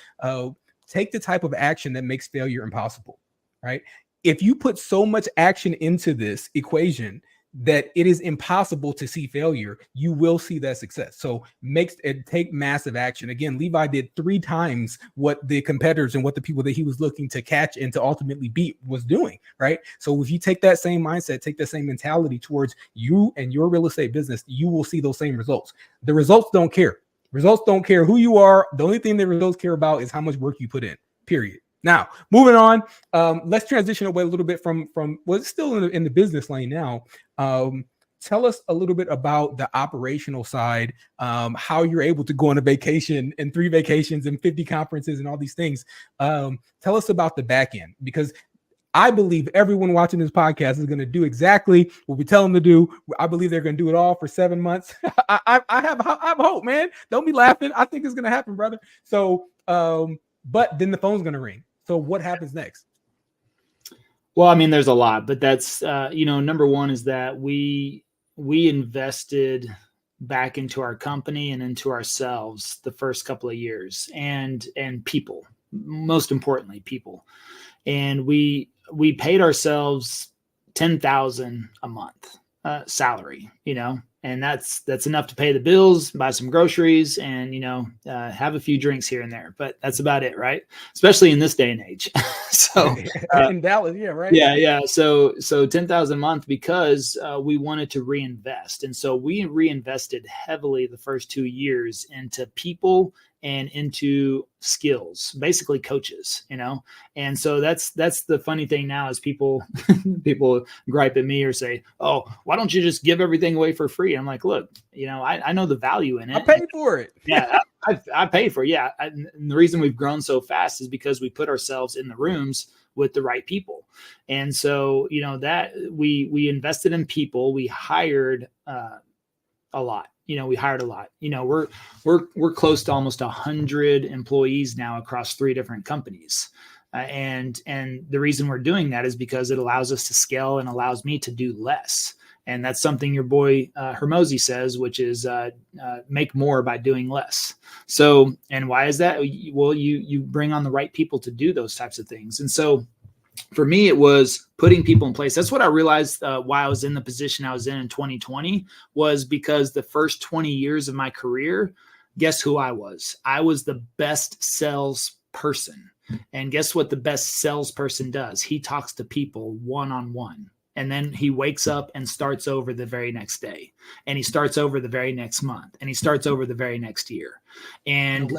S1: take the type of action that makes failure impossible, right? If you put so much action into this equation that it is impossible to see failure, you will see that success. So take massive action. Again, Levi did 3 times what the competitors and what the people that he was looking to catch and to ultimately beat was doing, right? So if you take that same mindset, take that same mentality towards you and your real estate business, you will see those same results. The results don't care. Results don't care who you are. The only thing that results care about is how much work you put in, period. Now, moving on, let's transition away a little bit from it's still in the business lane now. Tell us a little bit about the operational side, how you're able to go on a vacation and 3 vacations and 50 conferences and all these things. Tell us about the back end, because I believe everyone watching this podcast is going to do exactly what we tell them to do. I believe they're going to do it all for 7 months. I have hope, man. Don't be laughing. I think it's going to happen, brother. So, but then the phone's going to ring. So what happens next?
S2: Well, I mean, there's a lot, but that's, number one is that we invested back into our company and into ourselves the first couple of years, and people, most importantly, people. And we paid ourselves $10,000 a month salary, and that's enough to pay the bills, buy some groceries, and have a few drinks here and there. But that's about it, right? Especially in this day and age. So
S1: in Dallas, yeah, right.
S2: Yeah. So $10,000 a month because we wanted to reinvest, and so we reinvested heavily the first 2 years into people and into skills, basically coaches, And so that's the funny thing now is people gripe at me or say, oh, why don't you just give everything away for free? I'm like, look, I know the value in it.
S1: I paid for it.
S2: Yeah, I paid for it. Yeah. And the reason we've grown so fast is because we put ourselves in the rooms with the right people. And so, that we invested in people, we hired a lot. We hired a lot. We're close to almost 100 employees now across 3 different companies. And the reason we're doing that is because it allows us to scale and allows me to do less. And that's something your boy Hermosi says, which is make more by doing less. So, and why is that? Well, you bring on the right people to do those types of things. And so for me, it was putting people in place. That's what I realized why I was in the position I was in 2020, was because the first 20 years of my career, guess who I was? I was the best salesperson. And guess what the best salesperson does? He talks to people one-on-one. And then he wakes up and starts over the very next day. And he starts over the very next month. And he starts over the very next year. And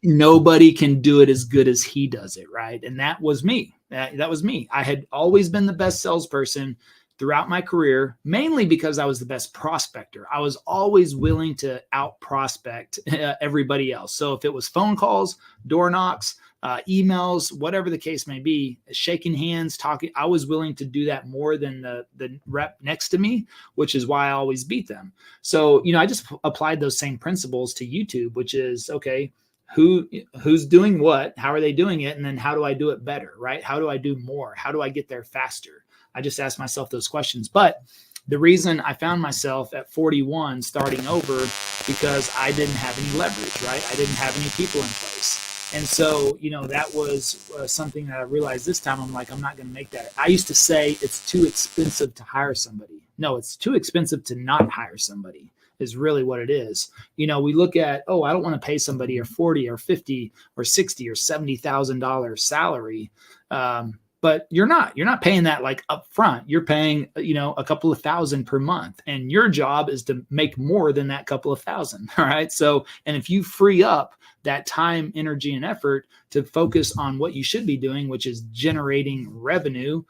S2: nobody can do it as good as he does it, right? And that was me. That was me. I had always been the best salesperson throughout my career, mainly because I was the best prospector. I was always willing to out prospect everybody else. So if it was phone calls, door knocks, emails, whatever the case may be, shaking hands, talking. I was willing to do that more than the rep next to me, which is why I always beat them. So, I just applied those same principles to YouTube, which is, okay, who's doing what, how are they doing it? And then how do I do it better, right? How do I do more? How do I get there faster? I just asked myself those questions. But the reason I found myself at 41 starting over, because I didn't have any leverage, right? I didn't have any people in place. And so, that was something that I realized this time. I'm like, I'm not going to make that. I used to say it's too expensive to hire somebody. No, it's too expensive to not hire somebody is really what it is. We look at, I don't want to pay somebody a 40 or 50 or 60 or $70,000 salary. But you're not paying that like up front. You're paying, a couple of thousand per month, and your job is to make more than that couple of thousand. All right. So, and if you free up that time, energy, and effort to focus on what you should be doing, which is generating revenue,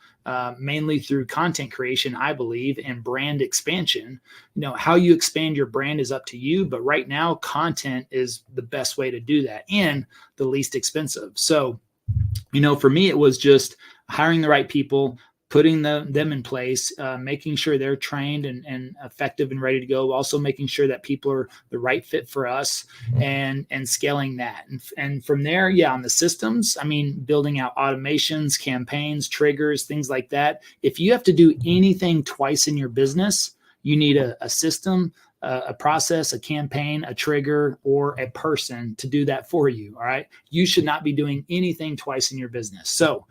S2: mainly through content creation, I believe, and brand expansion. How you expand your brand is up to you, but right now content is the best way to do that and the least expensive. So, for me, it was just hiring the right people, putting them in place, making sure they're trained and effective and ready to go. Also making sure that people are the right fit for us, and scaling that. And from there, on the systems, building out automations, campaigns, triggers, things like that. If you have to do anything twice in your business, you need a system, a process, a campaign, a trigger, or a person to do that for you. All right. You should not be doing anything twice in your business. So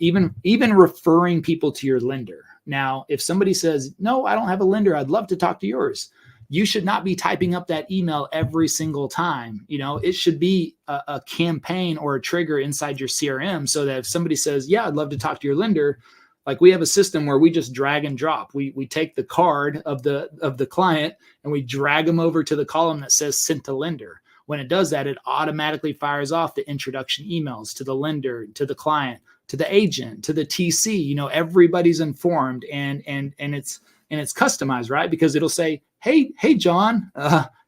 S2: even referring people to your lender. Now, if somebody says, no, I don't have a lender, I'd love to talk to yours, you should not be typing up that email every single time. It should be a campaign or a trigger inside your CRM, so that if somebody says, yeah, I'd love to talk to your lender, like we have a system where we just drag and drop. We take the card of the client and we drag them over to the column that says sent to lender. When it does that, it automatically fires off the introduction emails to the lender, to the client, to the agent, to the TC. Everybody's informed, and it's customized, right? Because it'll say, hey, John,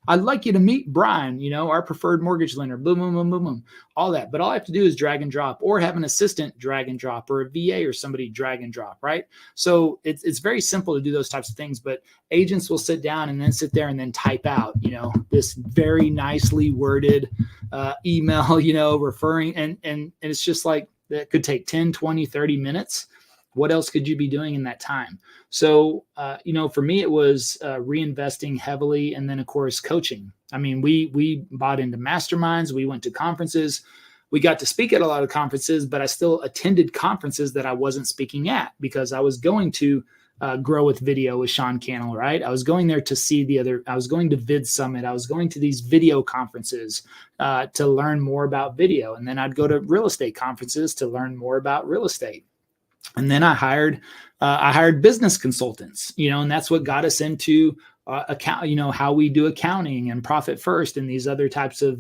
S2: I'd like you to meet Brian, our preferred mortgage lender, boom, boom, boom, boom, boom, all that. But all I have to do is drag and drop, or have an assistant drag and drop, or a VA or somebody drag and drop, right? So it's very simple to do those types of things, but agents will sit down and then sit there and then type out, this very nicely worded email, referring, and it's just like, that could take 10, 20, 30 minutes. What else could you be doing in that time? So, for me, it was reinvesting heavily. And then, of course, coaching. We bought into masterminds. We went to conferences. We got to speak at a lot of conferences, but I still attended conferences that I wasn't speaking at, because I was going to Grow with Video with Sean Cannell, right? I was going there to see I was going to Vid Summit. I was going to these video conferences to learn more about video. And then I'd go to real estate conferences to learn more about real estate. And then I hired business consultants, and that's what got us into how we do accounting and Profit First and these other types of,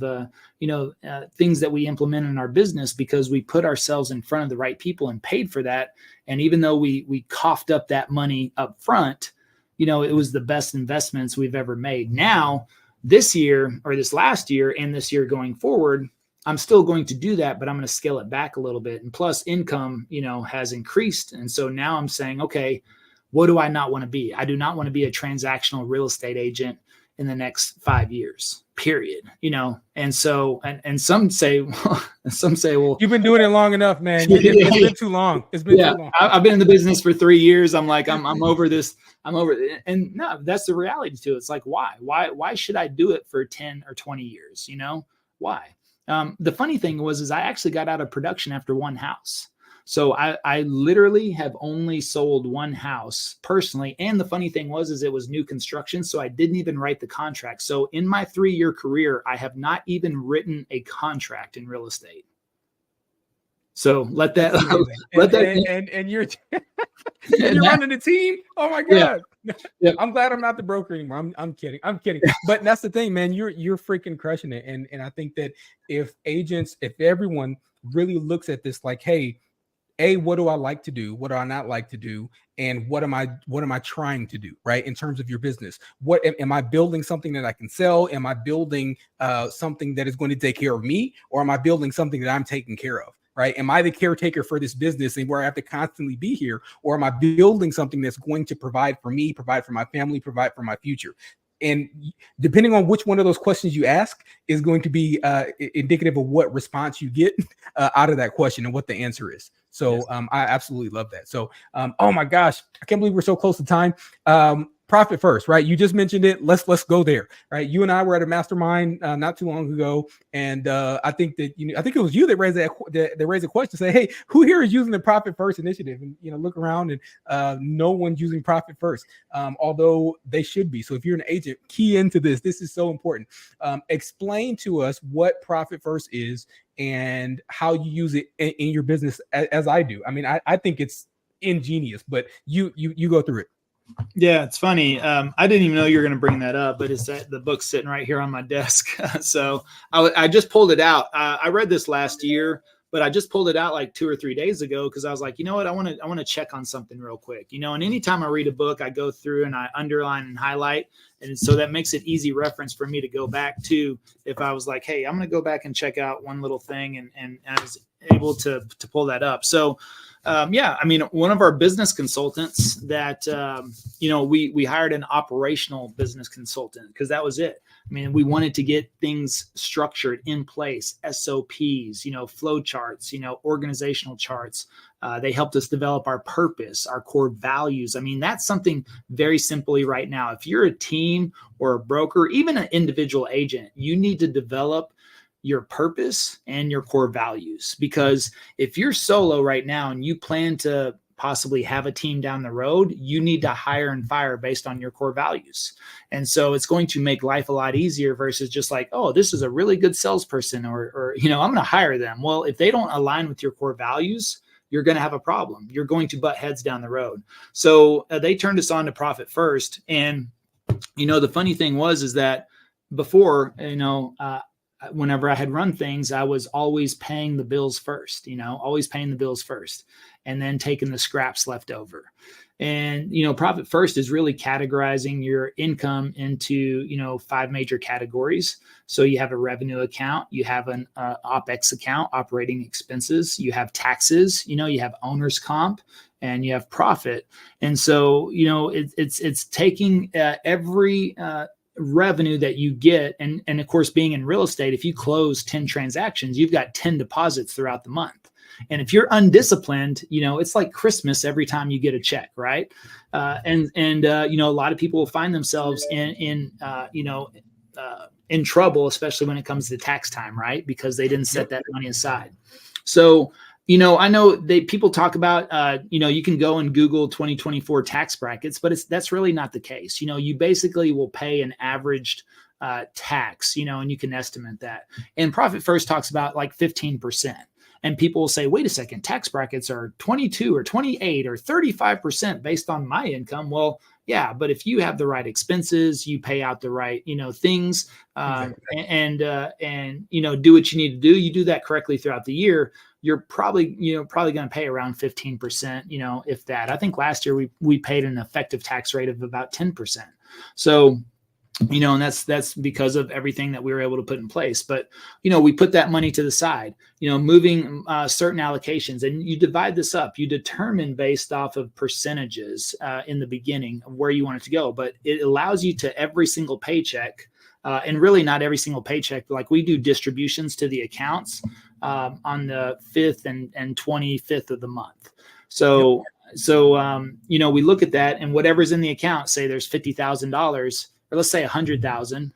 S2: things that we implement in our business, because we put ourselves in front of the right people and paid for that. And even though we coughed up that money up front, it was the best investments we've ever made. Now, this year, or this last year, and this year going forward, I'm still going to do that, but I'm going to scale it back a little bit. And plus income, has increased. And so now I'm saying, okay, what do I not want to be? I do not want to be a transactional real estate agent in the next 5 years, period. And so, and some say, well,
S1: you've been doing it long enough, man. It's been too long. It's been too long.
S2: I've been in the business for 3 years. I'm like, I'm over this. I'm over it. And no, that's the reality to it. It's like, why should I do it for 10 or 20 years? Why? The funny thing is I actually got out of production after one house. So I literally have only sold one house personally. And the funny thing is it was new construction. So I didn't even write the contract. So in my 3-year career, I have not even written a contract in real estate. So let that,
S1: and you're, you're running the team. Oh my God. Yeah. I'm glad I'm not the broker anymore. I'm kidding. But that's the thing, man. You're freaking crushing it. And I think that if everyone really looks at this like, hey, what do I like to do? What do I not like to do? And what am I trying to do, right? In terms of your business, what am I building something that I can sell? Am I building something that is going to take care of me, or am I building something that I'm taking care of? Right? Am I the caretaker for this business and where I have to constantly be here? Or am I building something that's going to provide for me, provide for my family, provide for my future? And depending on which one of those questions you ask is going to be indicative of what response you get out of that question and what the answer is. So I absolutely love that. So, oh my gosh, I can't believe we're so close to time. Profit first, right? You just mentioned it. Let's go there, right? You and I were at a mastermind not too long ago, and I think that I think it was you that raised a question. Say, hey, who here is using the profit first initiative? And look around, and no one's using profit first, although they should be. So if you're an agent, key into this. This is so important. Explain to us what profit first is and how you use it in your business, as I do. I mean, I think it's ingenious, but you go through it.
S2: Yeah, it's funny. I didn't even know you were going to bring that up, but it's that the book's sitting right here on my desk. So I just pulled it out. I read this last year, but I just pulled it out like 2 or 3 days ago because I was like, you know what, I want to check on something real quick. And anytime I read a book, I go through and I underline and highlight, and so that makes it easy reference for me to go back to. If I was like, hey, I'm going to go back and check out one little thing, and I was able to pull that up. So. I mean, one of our business consultants that, we hired an operational business consultant because that was it. I mean, we wanted to get things structured in place, SOPs, flow charts, organizational charts. They helped us develop our purpose, our core values. I mean, that's something very simply right now. If you're a team or a broker, even an individual agent, you need to develop your purpose and your core values, because if you're solo right now and you plan to possibly have a team down the road, you need to hire and fire based on your core values. And so it's going to make life a lot easier versus just like, oh, this is a really good salesperson or I'm going to hire them. Well, if they don't align with your core values, you're going to have a problem. You're going to butt heads down the road. So they turned us on to profit first. And, the funny thing is that before, whenever I had run things, I was always paying the bills first, and then taking the scraps left over. And, profit first is really categorizing your income into, 5 major categories. So you have a revenue account, you have an OPEX account, operating expenses, you have taxes, you have owner's comp, and you have profit. And so, it's taking every revenue that you get. And of course, being in real estate, if you close 10 transactions, you've got 10 deposits throughout the month. And if you're undisciplined, it's like Christmas every time you get a check, right? A lot of people will find themselves in trouble, especially when it comes to tax time, right? Because they didn't set that money aside. So, I know people talk about, you can go and Google 2024 tax brackets, but that's really not the case. You basically will pay an averaged tax, and you can estimate that. And Profit First talks about like 15%. And people will say, wait a second, tax brackets are 22 or 28 or 35% based on my income. Well, yeah, but if you have the right expenses, you pay out the right, things, exactly. and do what you need to do. You do that correctly throughout the year. You're probably going to pay around 15%, if that. I think last year we paid an effective tax rate of about 10%. So, and that's because of everything that we were able to put in place. But, we put that money to the side, moving certain allocations, and you divide this up. You determine based off of percentages in the beginning of where you want it to go. But it allows you to every single paycheck, and really not every single paycheck, like we do distributions to the accounts on the 5th and 25th of the month. So, we look at that, and whatever's in the account, say there's $50,000, or let's say 100,000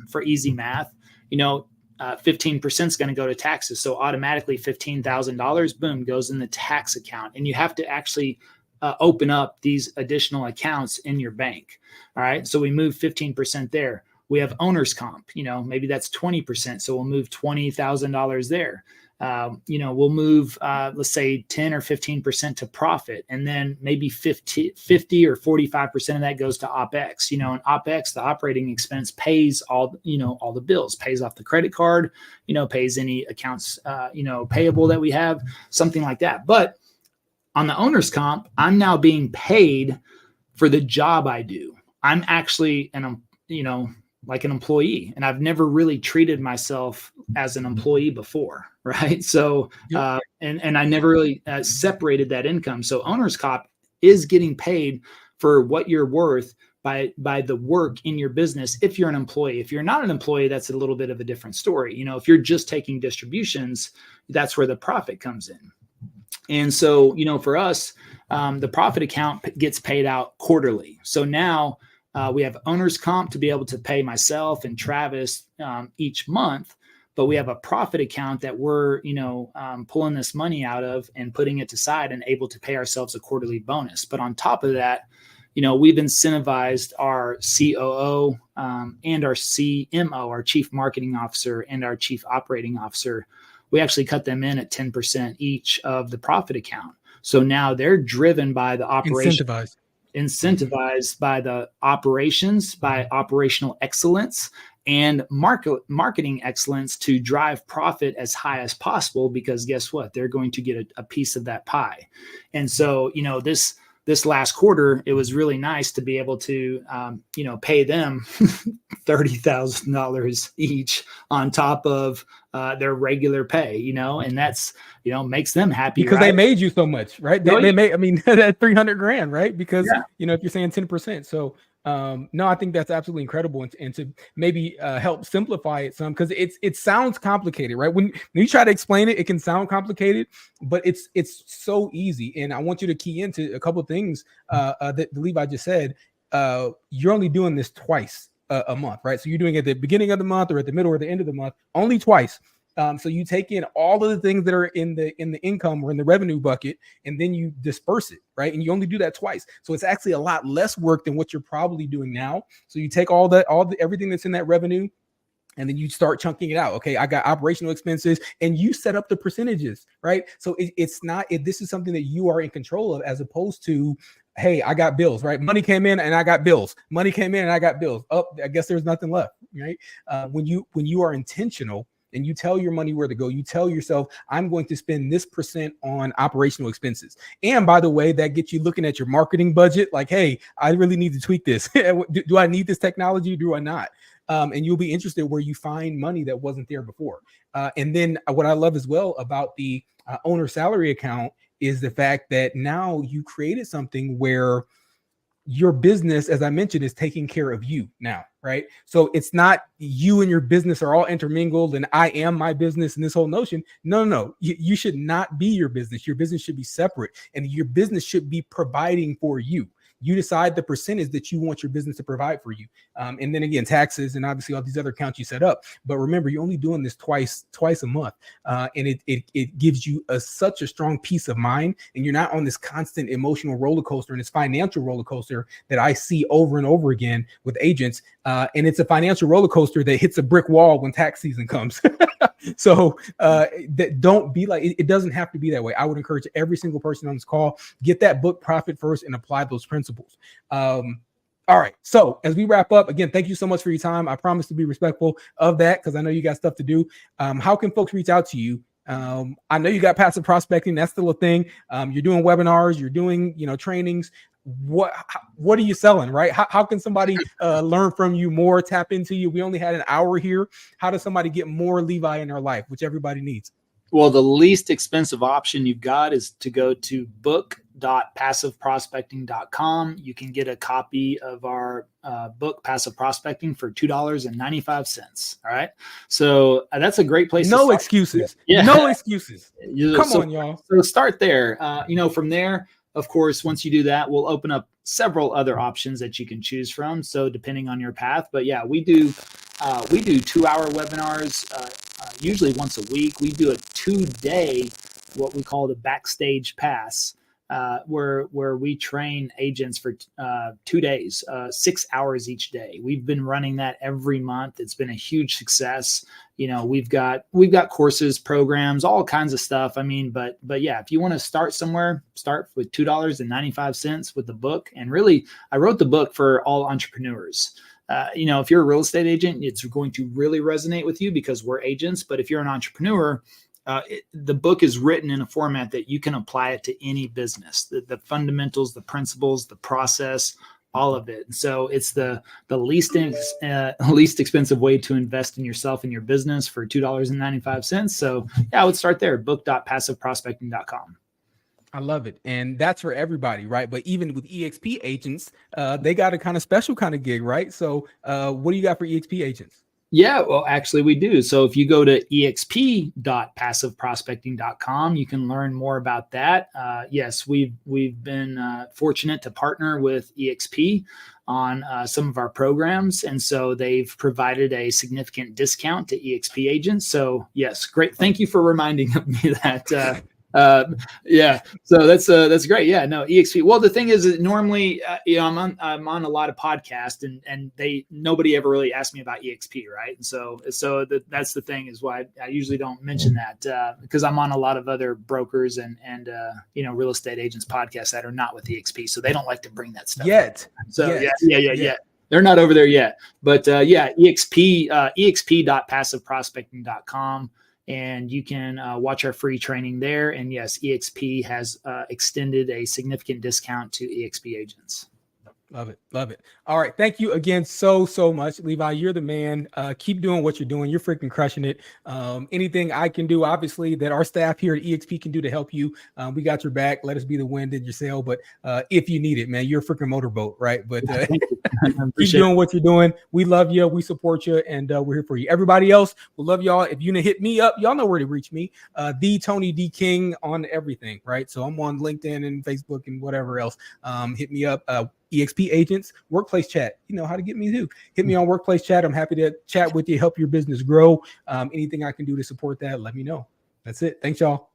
S2: for easy math, 15% is going to go to taxes. So automatically $15,000, boom, goes in the tax account. And you have to actually open up these additional accounts in your bank. All right. So we move 15% there. We have owner's comp, maybe that's 20%. So we'll move $20,000 there. We'll move, let's say 10 or 15% to profit. And then maybe 50 or 45% of that goes to OPEX, and OPEX, the operating expense, pays all the bills, pays off the credit card, pays any accounts, payable that we have, something like that. But On the owner's comp, I'm now being paid for the job I do. I'm actually like an employee, and I've never really treated myself as an employee before, right? So, and I never really separated that income. So owner's comp is getting paid for what you're worth by the work in your business. If you're an employee, if you're not an employee, that's a little bit of a different story. If you're just taking distributions, that's where the profit comes in. And so, for us, the profit account gets paid out quarterly. So now we have owner's comp to be able to pay myself and Travis each month, but we have a profit account that we're, pulling this money out of and putting it aside and able to pay ourselves a quarterly bonus. But on top of that, we've incentivized our COO and our CMO, our Chief Marketing Officer, and our Chief Operating Officer. We actually cut them in at 10% each of the profit account. So now they're driven by the operation. Incentivized by the operations, by operational excellence and marketing excellence to drive profit as high as possible, because guess what? They're going to get a piece of that pie. And so, this last quarter, it was really nice to be able to, pay them $30,000 each on top of their regular pay, and that's, makes them happy
S1: because they made you so much, right? They made, that $300,000, right? Because, if you're saying 10%. So, no, I think that's absolutely incredible. And to maybe help simplify it some, because it sounds complicated, right? When you try to explain it, it can sound complicated, but it's so easy. And I want you to key into a couple of things that Levi just said. You're only doing this twice a month, right? So you're doing it at the beginning of the month or at the middle or the end of the month, only twice. So you take in all of the things that are in the income or in the revenue bucket, and then you disperse it, right? And you only do that twice. So it's actually a lot less work than what you're probably doing now. So you take everything that's in that revenue, and then you start chunking it out. Okay, I got operational expenses, and you set up the percentages, right? So this is something that you are in control of, as opposed to, hey, I got bills, right? Money came in and I got bills. Money came in and I got bills. Oh, I guess there's nothing left, right? When you are intentional and you tell your money where to go, you tell yourself, I'm going to spend this % on operational expenses. And by the way, that gets you looking at your marketing budget. Like, hey, I really need to tweak this. Do I need this technology? Do I not? And you'll be interested where you find money that wasn't there before. And then what I love as well about the owner salary account is the fact that now you created something where your business, as I mentioned, is taking care of you now, right? So it's not you and your business are all intermingled and I am my business and this whole notion. No. You should not be your business. Your business should be separate, and your business should be providing for you. You decide the percentage that you want your business to provide for you. And then again, taxes and obviously all these other accounts you set up. But remember, you're only doing this twice a month. And it gives you such a strong peace of mind. And you're not on this constant emotional roller coaster and this financial roller coaster that I see over and over again with agents. And it's a financial roller coaster that hits a brick wall when tax season comes. So don't be like, it doesn't have to be that way. I would encourage every single person on this call, get that book Profit First and apply those principles. All right. So as we wrap up, again, thank you so much for your time. I promise to be respectful of that because I know you got stuff to do. How can folks reach out to you? I know you got passive prospecting. That's still a thing. You're doing webinars, you're doing, trainings. What are you selling, right? How can somebody learn from you more, tap into you? We only had an hour here. How does somebody get more Levi in their life, which everybody needs?
S2: Well, the least expensive option you've got is to go to book.passiveprospecting.com. You can get a copy of our book, Passive Prospecting, for $2.95. All right. So that's a great place.
S1: No excuses.
S2: Yeah.
S1: No excuses. Come on, y'all.
S2: So start there. From there, of course, once you do that, we'll open up several other options that you can choose from. So depending on your path, but yeah, we do 2-hour webinars, usually once a week. We do a 2-day, what we call the backstage pass, where we train agents for 2 days, 6 hours each day. We've been running that every month. It's been a huge success. We've got courses, programs, all kinds of stuff. But yeah, if you want to start somewhere, start with $2.95 with the book. And really, I wrote the book for all entrepreneurs. If you're a real estate agent, it's going to really resonate with you because we're agents. But if you're an entrepreneur, the book is written in a format that you can apply it to any business, the fundamentals, the principles, the process, all of it. And so it's the least expensive way to invest in yourself and your business for $2.95. So yeah, I would start there, book.passiveprospecting.com.
S1: I love it. And that's for everybody, right? But even with EXP agents, they got a kind of special kind of gig, right? So what do you got for EXP agents?
S2: Yeah, well, actually we do. So if you go to exp.passiveprospecting.com, you can learn more about that. Yes, we've been fortunate to partner with EXP on some of our programs. And so they've provided a significant discount to EXP agents. So yes, great. Thank you for reminding me that. Yeah, so that's great. Yeah, no, EXP. Well, the thing is that normally, I'm on a lot of podcasts, and nobody ever really asked me about EXP, right? And so that's the thing, is why I usually don't mention that, because I'm on a lot of other brokers and real estate agents podcasts that are not with EXP, so they don't like to bring that stuff
S1: yet.
S2: up. So yeah. They're not over there yet, but exp.passiveprospecting.com. And you can watch our free training there. And yes, EXP has extended a significant discount to EXP agents.
S1: Love it. Love it. All right. Thank you again so much, Levi. You're the man. Keep doing what you're doing. You're freaking crushing it. Anything I can do, obviously, that our staff here at EXP can do to help you, we got your back. Let us be the wind in your sail. But if you need it, man, you're a freaking motorboat, right? But keep doing what you're doing. We love you. We support you. And we're here for you. Everybody else, we love y'all. If you hit me up, y'all know where to reach me. The Tony D King on everything, right? So I'm on LinkedIn and Facebook and whatever else. Hit me up. EXP agents, workplace chat. You know how to get me too. Hit me on workplace chat. I'm happy to chat with you, help your business grow. Anything I can do to support that, let me know. That's it. Thanks, y'all.